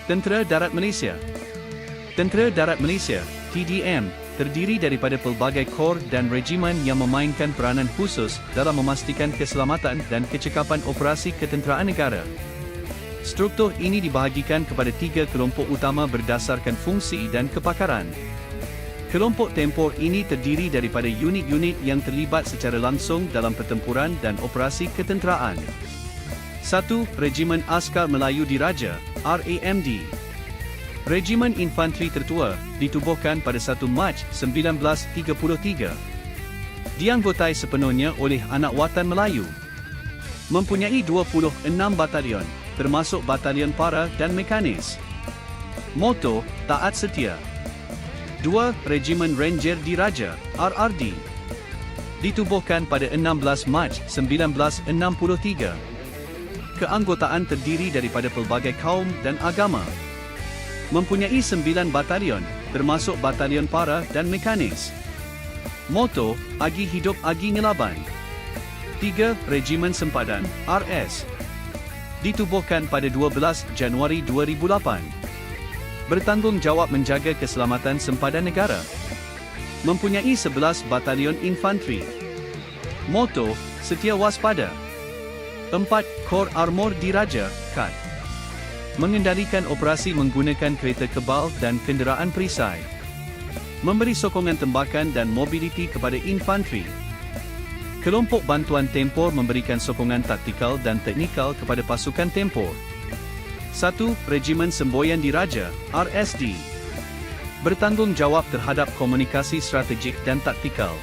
Tentera Darat Malaysia. Tentera Darat Malaysia, TDM, terdiri daripada pelbagai kor dan regimen yang memainkan peranan khusus dalam memastikan keselamatan dan kecekapan operasi ketenteraan negara. Struktur ini dibahagikan kepada 3 kelompok utama berdasarkan fungsi dan kepakaran. Kelompok tempur ini terdiri daripada unit-unit yang terlibat secara langsung dalam pertempuran dan operasi ketenteraan. 1. Regimen Askar Melayu Diraja, RAMD. Regimen Infanteri Tertua, ditubuhkan pada 1 Mac 1933. Dianggotai sepenuhnya oleh anak watan Melayu. Mempunyai 26 batalion, termasuk batalion para dan mekanis. Moto, taat setia. 2. Regimen Ranger Diraja, RRD. Ditubuhkan pada 16 Mac 1963. Keanggotaan terdiri daripada pelbagai kaum dan agama. Mempunyai 9 batalion, termasuk batalion para dan mekanis. Moto, Agi Hidup Agi Ngelaban. 3. Regimen Sempadan, RS. Ditubuhkan pada 12 Januari 2008. Bertanggungjawab menjaga keselamatan sempadan negara. Mempunyai 11 batalion infanteri. Moto, Setia Waspada. 4. Kor Armor Diraja, KAD. Mengendalikan operasi menggunakan kereta kebal dan kenderaan perisai. Memberi sokongan tembakan dan mobiliti kepada infanteri. Kelompok bantuan tempur memberikan sokongan taktikal dan teknikal kepada pasukan tempur. 1. Regimen Semboyan Diraja, RSD. Bertanggungjawab terhadap komunikasi strategik dan taktikal.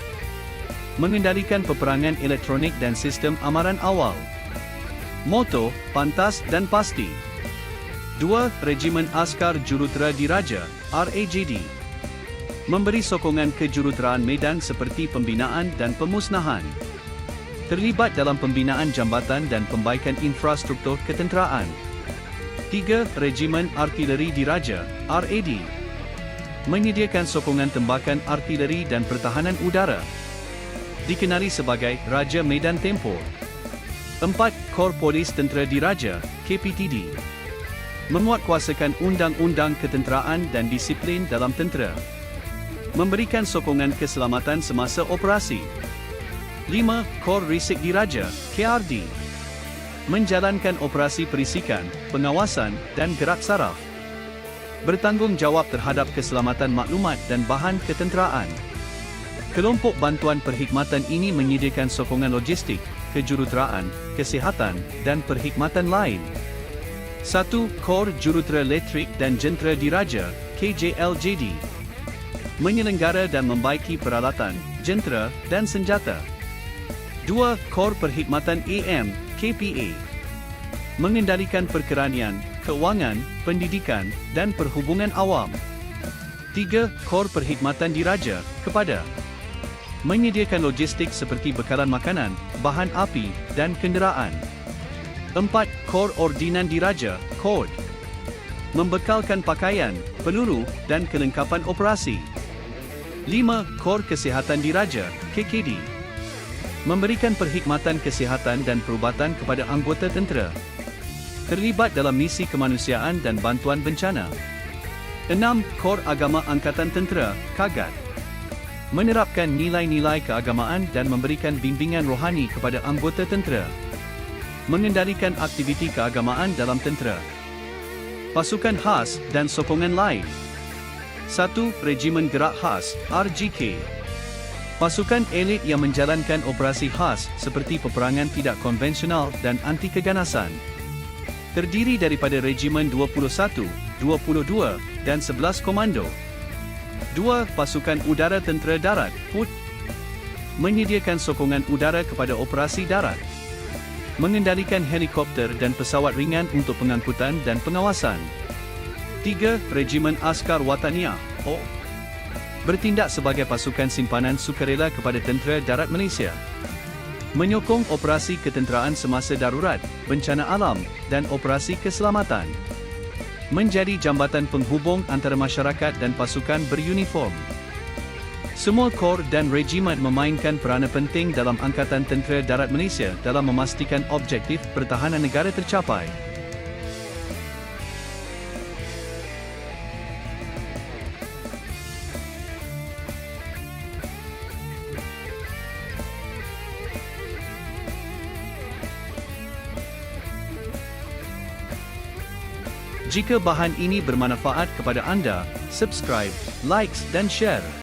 Mengendalikan peperangan elektronik dan sistem amaran awal. Moto, Pantas dan Pasti. 2. Regimen Askar Jurutera Diraja, RAJD. Memberi sokongan kejuruteraan medan seperti pembinaan dan pemusnahan. Terlibat dalam pembinaan jambatan dan pembaikan infrastruktur ketenteraan. 3. Regimen Artileri Diraja, RAD. Menyediakan sokongan tembakan artileri dan pertahanan udara. Dikenali sebagai Raja Medan Tempur. 4. Kor Polis Tentera Diraja, KPTD. Menguatkuasakan undang-undang ketenteraan dan disiplin dalam tentera. Memberikan sokongan keselamatan semasa operasi. 5. Kor Risik Diraja, KRD. Menjalankan operasi perisikan, pengawasan dan gerak saraf. Bertanggungjawab terhadap keselamatan maklumat dan bahan ketenteraan. Kelompok bantuan perkhidmatan ini menyediakan sokongan logistik, kejuruteraan, kesihatan dan perkhidmatan lain. 1. Kor Jurutera Elektrik dan Jentera Diraja, KJLJD. Menyelenggara dan membaiki peralatan, jentera dan senjata. 2. Kor Perkhidmatan AM, KPA. Mengendalikan perkeranian, keuangan, pendidikan dan perhubungan awam. 3. Kor Perkhidmatan Diraja, kepada. Menyediakan logistik seperti bekalan makanan, bahan api dan kenderaan. 4. Kor Ordinan Diraja, KOD. Membekalkan pakaian, peluru dan kelengkapan operasi. 5. Kor Kesihatan Diraja, KKD. Memberikan perkhidmatan kesihatan dan perubatan kepada anggota tentera. Terlibat dalam misi kemanusiaan dan bantuan bencana. 6. Kor Agama Angkatan Tentera, KAGAT. Menerapkan nilai-nilai keagamaan dan memberikan bimbingan rohani kepada anggota tentera. Mengendalikan aktiviti keagamaan dalam tentera. Pasukan khas dan sokongan lain. 1. Regimen Gerak Khas, RGK. Pasukan elit yang menjalankan operasi khas seperti peperangan tidak konvensional dan anti keganasan. Terdiri daripada Regimen 21, 22 dan 11 Komando. 2. Pasukan Udara Tentera Darat, PUT. Menyediakan sokongan udara kepada operasi darat. Mengendalikan helikopter dan pesawat ringan untuk pengangkutan dan pengawasan. 3. Regimen Askar Wataniah, O. Bertindak sebagai pasukan simpanan sukarela kepada Tentera Darat Malaysia. Menyokong operasi ketenteraan semasa darurat, bencana alam dan operasi keselamatan. Menjadi jambatan penghubung antara masyarakat dan pasukan beruniform. Semua kor dan regimen memainkan peranan penting dalam Angkatan Tentera Darat Malaysia dalam memastikan objektif pertahanan negara tercapai. Jika bahan ini bermanfaat kepada anda, subscribe, likes dan share.